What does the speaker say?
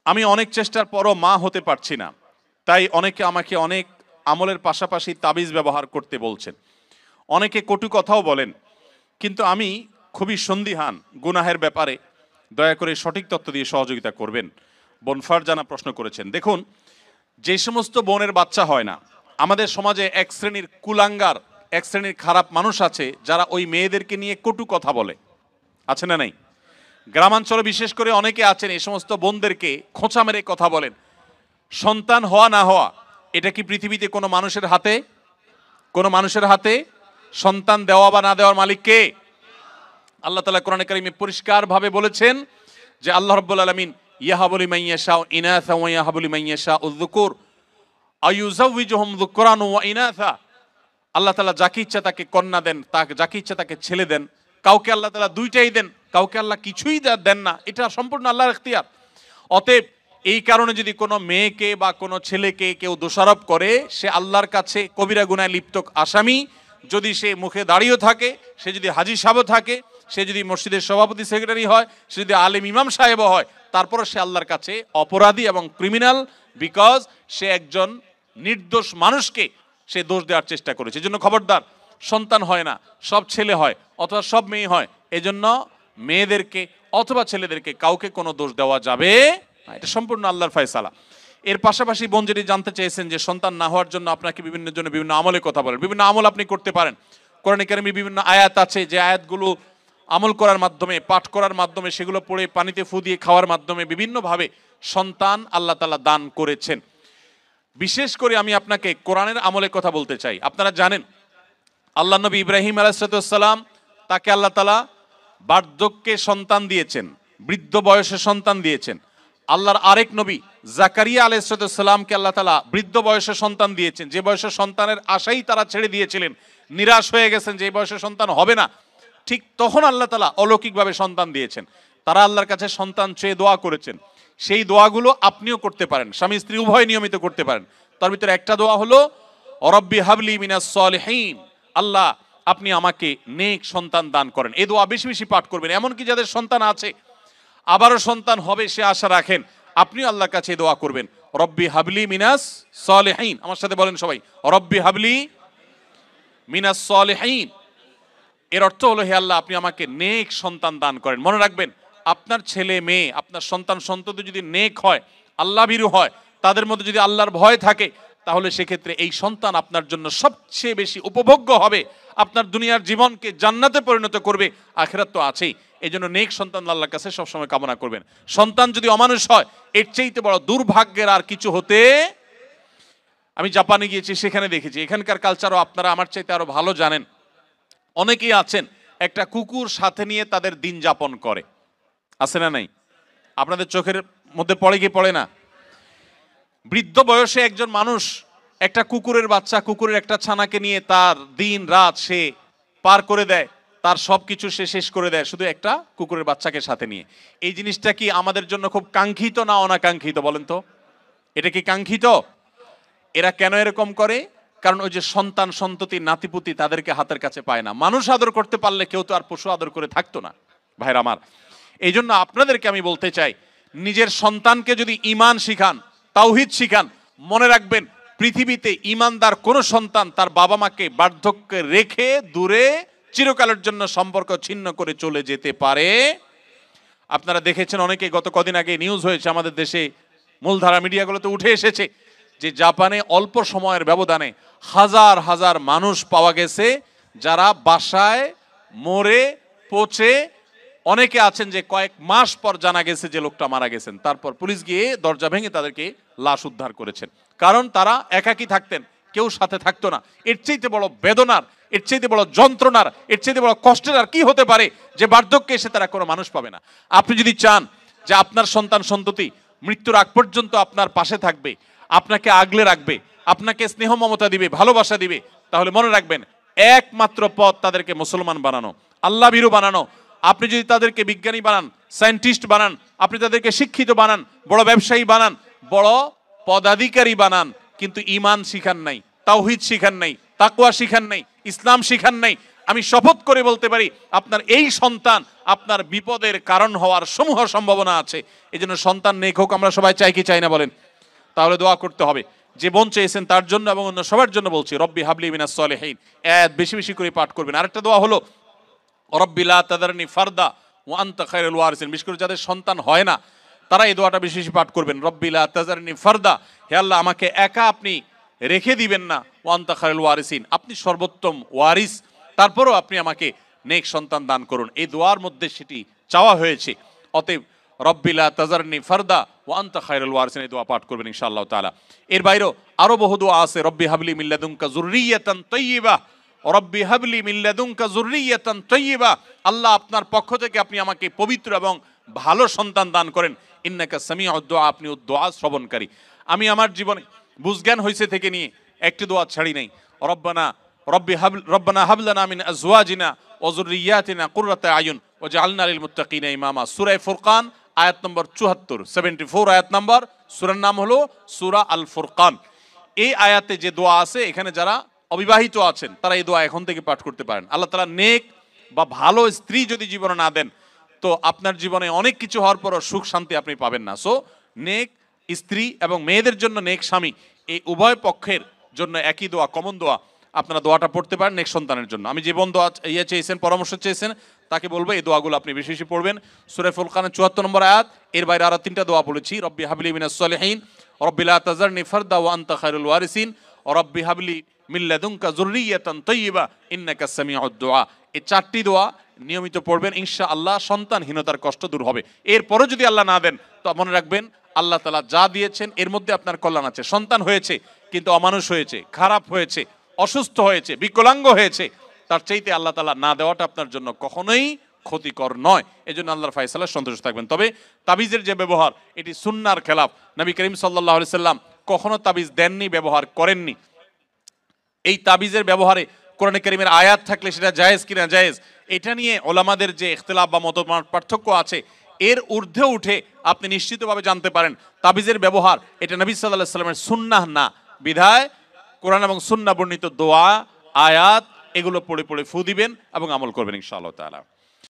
আমি অনেক চেষ্টার পরও মা হতে পারছি না, তাই অনেকে আমাকে অনেক আমলের পাশাপাশি তাবিজ ব্যবহার করতে বলছেন, অনেকে কটু কথাও বলেন, কিন্তু আমি খুবই সন্দিহান গুনাহের ব্যাপারে। দয়া করে সঠিক তথ্য দিয়ে সহযোগিতা করবেন। বোন ফারজানা প্রশ্ন করেছেন, দেখুন, যে সমস্ত বোনের বাচ্চা হয় না, আমাদের সমাজে এক শ্রেণীর কুলাঙ্গার, এক শ্রেণীর খারাপ মানুষ আছে যারা ওই মেয়েদেরকে নিয়ে কটু কথা বলে, আছে না নাই? গ্রামাঞ্চলে বিশেষ করে অনেকে আছেন এই সমস্ত বোনদেরকে খোঁচা মেরে কথা বলেন। সন্তান হওয়া না হওয়া এটা কি পৃথিবীতে কোনো মানুষের হাতে? কোনো মানুষের হাতে? সন্তান দেওয়া বা না দেওয়ার মালিক কে? আল্লাহ তাআলা কোরআনে কারীমে পরিষ্কার ভাবে বলেছেন যে আল্লাহ রাব্বুল আলামিন ইয়াহাবু লিমান ইয়াশাউ ইনাসা ওয়া ইয়াহাবু লিমান ইয়াশাউ যুকুর আয়ুযাওয়িজুহুম যুকরান ওয়া ইনাসা। আল্লাহ তাআলা যাকে ইচ্ছা তাকে কন্যা দেন, তাকে যাকে ইচ্ছা তাকে ছেলে দেন। কাউকে আল্লাহ তাআলা দুইটাই দেন, কাউকে আল্লাহ কিছুই দেন না। এটা সম্পূর্ণ আল্লাহর ইখতিয়ার। অতএব এই কারণে যদি কোনো মেয়েকে বা কোনো ছেলেকে কেউ দোষারোপ করে, সে আল্লাহর কাছে কবিরা গুনাহে লিপ্ত আসামি। যদি সে মুখে দাঁড়িয়ে থাকে, সে যদি হাজী সাহেব থাকে, সে যদি মসজিদের সভাপতি সেক্রেটারি হয়, সে যদি আলেম ইমাম সাহেব হয়, তারপরে সে আল্লাহর কাছে অপরাধী এবং ক্রিমিনাল, বিকজ সে একজন নির্দোষ মানুষকে সে দোষ দেওয়ার চেষ্টা করেছে। এজন্য খবরদার, সন্তান হয় না, সব ছেলে হয় অথবা সব মেয়ে হয়, এজন্য মেয়েদেরকে অথবা ছেলেদেরকে কাউকে কোনো দোষ দেওয়া যাবে না। এটা সম্পূর্ণ আল্লাহর ফয়সালা। এর পাশাপাশি বোন যেটি জানতে চেয়েছেন যে সন্তান না হওয়ার জন্য আপনাকে বিভিন্ন আমলের কথা বলেন, বিভিন্ন আমল আপনি করতে পারেন। কোরআনে কারিমে বিভিন্ন আয়াত আছে, যে আয়াতগুলো আমল করার মাধ্যমে, পাঠ করার মাধ্যমে, সেগুলো পড়ে পানিতে ফু দিয়ে খাওয়ার মাধ্যমে বিভিন্নভাবে সন্তান আল্লাহ তাআলা দান করেছেন। বিশেষ করে আমি আপনাকে কোরআনের আমলের কথা বলতে চাই। আপনারা জানেন আল্লাহ নবী ইব্রাহিম আলাইহিস সালাম, তাকে আল্লাহ তাআলা বার্ধক্যে সন্তান দিয়েছেন, বৃদ্ধ বয়সে সন্তান দিয়েছেন। আল্লাহর আরেক নবী জাকারিয়া আলাইহিস সালামকে আল্লাহ তাআলা বৃদ্ধ বয়সে সন্তান দিয়েছেন, যে বয়সে সন্তানের আশাই তারা ছেড়ে দিয়েছিলেন, নিরাশ হয়ে গেছেন যে এই বয়সে সন্তান হবে না। ঠিক তখন আল্লাহ তাআলা অলৌকিকভাবে সন্তান দিয়েছেন। তারা আল্লাহর কাছে সন্তান চেয়ে দোয়া করেছেন। সেই দোয়াগুলো আপনিও করতে পারেন, স্বামী স্ত্রী উভয় নিয়মিত করতে পারেন। তার ভিতরে একটা দোয়া হলো রব্বি হাবলি মিনাস সলিহিন, আল্লাহ আপনি আমাকে নেক সন্তান দান করেন। এই দোয়া বেশি বেশি পাঠ করবেন। এমনকি যাদের সন্তান আছে, আবারও সন্তান হবে সে আশা রাখেন, আপনিও আল্লাহর কাছে দোয়া করবেন, রব্বি হাবলি মিনাস সলিহিন। আমার সাথে বলেন সবাই, রব্বি হাবলি মিনাস সলিহিন। এর অর্থ হলো, হে আল্লাহ আপনি আমাকে নেক সন্তান দান করেন। মনে রাখবেন, আপনার ছেলে মেয়ে, আপনার সন্তান সন্ততি যদি নেক হয়, আল্লাহ ভীরু হয়, তাদের মধ্যে যদি আল্লাহর ভয় থাকে, তাহলে সেক্ষেত্রে এই সন্তান আপনার জন্য সবচেয়ে বেশি উপভোগ্য হবে, আপনার দুনিয়ার জীবনকে জান্নাতে পরিণত করবে, আখিরাত তো আছেই। এই জন্য নেক সন্তান আল্লাহর কাছে সবসময় কামনা করবেন। সন্তান যদি অমানুষ হয়, এর চাইতে বড় দুর্ভাগ্যের আর কিছু হতে। আমি জাপানে গিয়েছি, সেখানে দেখেছি, এখানকার কালচারও আপনারা আমার চাইতে আরো ভালো জানেন। অনেকেই আছেন একটা কুকুর সাথে নিয়ে তাদের দিন যাপন করে, আছে না নাই? আপনাদের চোখের মধ্যে পড়ে কি পড়ে না? বৃদ্ধ বয়সে একজন মানুষ একটা কুকুরের বাচ্চা, কুকুরের একটা ছানাকে নিয়ে তার দিন রাত সে পার করে দেয়, তার সবকিছু সে শেষ করে দেয় শুধু একটা কুকুরের বাচ্চাকে সাথে নিয়ে। এই জিনিসটা কি আমাদের জন্য খুব কাঙ্ক্ষিত না অনাকাঙ্ক্ষিত বলেন তো? এটা কি কাঙ্ক্ষিত? এরা কেন এরকম করে? কারণ ওই যে সন্তান সন্ততি নাতিপুতি তাদেরকে হাতের কাছে পায় না। মানুষ আদর করতে পারলে কেউ তো আর পশু আদর করে থাকতো না, ভাইরা আমার। এই জন্য আপনাদেরকে আমি বলতে চাই, নিজের সন্তানকে যদি ঈমান শিখান, তাওহীদ শিখান, মনে রাখবেন পৃথিবীতে ঈমানদার কোন সন্তান তার বাবা মাকে বার্ধক্যে রেখে দূরে চিরকালের জন্য সম্পর্ক ছিন্ন করে চলে যেতে পারে। আপনারা দেখেছেন, অনেকে গত কদিন আগে নিউজ হয়েছে আমাদের দেশে, মূলধারা মিডিয়াগুলোতে উঠে এসেছে যে জাপানে অল্প সময়ের ব্যবধানে হাজার হাজার মানুষ পাওয়া গেছে যারা বাসায় মরে পচে, অনেকে আছেন যে কয়েক মাস পর জানা গেছে যে লোকটা মারা গেছেন, তারপর পুলিশ গিয়ে দরজা ভেঙে তাদেরকে লাশ উদ্ধার করেছেন। কারণ তারা একাকী থাকতেন, কেউ সাথে থাকতো না। এর চাইতে বড় বেদনার, এর চাইতে বড় যন্ত্রণার, এর চাইতে বড় কষ্টের আর কি হতে পারে যে বার্ধক্যে এসে তারা কোনো মানুষ পাবে না। আপনি যদি চান যে আপনার সন্তান সন্ততি মৃত্যুর আগ পর্যন্ত আপনার পাশে থাকবে, আপনাকে আগলে রাখবে, আপনাকে স্নেহ মমতা দিবে, ভালোবাসা দিবে, তাহলে মনে রাখবেন একমাত্র পথ তাদেরকে মুসলমান বানানো, আল্লাহ ভীরু বানানো। আপনি যদি তাদেরকে বিজ্ঞানী বানান, সায়েন্টিস্ট বানান, আপনি তাদেরকে শিক্ষিত বানান, বড় ব্যবসায়ী বানান, বড় পদাধিকারী বানান, কিন্তু ঈমান শিখান নাই, তাওহীদ শিখান নাই, তাকওয়া শিখান নাই, ইসলাম শিখান নাই, আমি শপথ করে বলতে পারি আপনার এই সন্তান আপনার বিপদের কারণ হওয়ার সমূহ সম্ভাবনা আছে। এই জন্য সন্তান নেক হোক আমরা সবাই চাই কি চাই না বলেন? তাহলে দোয়া করতে হবে। যে বোন চেয়েছেন তার জন্য এবং অন্য সবার জন্য বলছি, রব্বি হাবলি মিনাস সলিহিন, বেশি বেশি করে পাঠ করবেন। আরেকটা দোয়া হলো রব্বি লা তাদারনি ফারদা ওয়া আনতা খায়রুল ওয়ারিসিন। বিশেষ করে যাদের সন্তান হয় না তারা এই দোয়াটা বেশি বেশি পাঠ করবেন, রব্বি লা তাদারনি ফারদা, হে আল্লাহ আমাকে একা আপনি রেখে দিবেন না, ওয়া আনতা খায়রুল ওয়ারিসিন, আপনি সর্বোত্তম ওয়ারিস, তারপরও আপনি আমাকে নেক সন্তান দান করুন। এই দোয়ার মধ্যে সেটি চাওয়া হয়েছে। অতএব রব্বি লা তাজারনি ফারদা ওয়া আনতা খায়রুল ওয়ারিসিন এই দোয়া পাঠ করবেন ইনশাআল্লাহ তাআলা। এর বাইরেও আরো বহু দোয়া আছে, রব্বি হাবলি মিন লাদুনকা যুররিয়াতান তাইয়্যিবা, রব্বি হাবলি মিন লাদুনকা যুররিয়াতান তাইয়্যিবা, আল্লাহ আপনার পক্ষ থেকে আপনি আমাকে পবিত্র এবং ভালো সন্তান দান করেন, ইন্নাকা সামিউদ দুআ, আপনি দোয়া শ্রবণকারী। আমি আমার জীবনে বুঝজ্ঞান হয়েছে থেকে নিয়ে একটি দোয়া ছাড়ি নাই, রব্বানা হাব লানা মিন আজওয়াজিনা ওয়া যুররিয়াতিনা কুররাতা আয়ুন ওয়াজআলনা লিল মুত্তাকিনা ইমামা। সূরা ফুরকান আয়াত নম্বর 74, 74 আয়াত নম্বর। সূরার নাম হলো সূরা আল ফুরকান। এই আয়াতে যে দোয়া আছে, এখানে যারা অবিবাহিত আছেন তারা এই দোয়া এখন থেকে পাঠ করতে পারেন। আল্লাহ তাআলা নেক বা ভালো স্ত্রী যদি জীবনে না দেন তো আপনার জীবনে অনেক কিছু হওয়ার পরও সুখ শান্তি আপনি পাবেন না। সো নেক স্ত্রী এবং মেয়েদের জন্য নেক স্বামী, এই উভয় পক্ষের জন্য একই দোয়া, কমন দোয়া, আপনারা দোয়াটা পড়তে পারেন নেক সন্তানের জন্য। আমি জীবন দোয়া চেয়েছেন, পরামর্শ চেয়েছেন, তাকে বলবো এই দোয়াগুলো আপনি বেশি বেশি পড়বেন। সূরা ফুরকানের 74 নম্বর আয়াত, এর বাইরে আরো 3টা দোয়া বলেছি, রব্বি হাবলি মিনাস সলিহিন, রব্বি লা তাজারনি ফারদা ওয়া আনতা খায়রুল ওয়ারিসিন, রব্বি হাবলি মিন লাদুনকা যুররিয়াতান তাইয়্যিবা ইন্নাকা সামিউদ দুআ। এই 4টি দোয়া নিয়মিত পড়বেন, ইনশাআল্লাহ সন্তানহীনতার কষ্ট দূর হবে। এরপরও যদি আল্লাহ না দেন তো মনে রাখবেন আল্লাহ তাআলা যা দিয়েছেন এর মধ্যে আপনার কল্যাণ আছে। সন্তান হয়েছে কিন্তু অমানুষ হয়েছে, খারাপ হয়েছে, অসুস্থ হয়েছে, বিকলাঙ্গ হয়েছে, তার চাইতে আল্লাহ তাআলা না দেওয়াটা আপনার জন্য কখনোই ক্ষতিকর নয়। এজন্য আল্লাহর ফয়সালায় সন্তুষ্ট থাকবেন। তবে তাবিজের যে ব্যবহার, এটি সুন্নাহর খেলাফ। নবী করিম সাল্লাল্লাহু আলাইহি সাল্লাম কখনো তাবিজ দেননি, ব্যবহার করেননি। এই তাবিজের ব্যবহারে কোরআনে কারীমের আয়াত থাকলে সেটা জায়েজ কিনা জায়েজ, এটা নিয়ে ওলামাদের যে ইখতিলাফ বা মত পার্থক্য আছে, এর ঊর্ধ্বে উঠে আপনি নিশ্চিতভাবে জানতে পারেন তাবিজের ব্যবহার এটা নবী সাল্লাল্লাহু আলাইহি সাল্লামের সুন্নাহ না। বিধায় কোরআন এবং সুন্নাহ বর্ণিত দোয়া, আয়াত এগুলো পড়ে পড়ে ফু দিবেন এবং আমল করবেন ইনশাআল্লাহ তাআলা।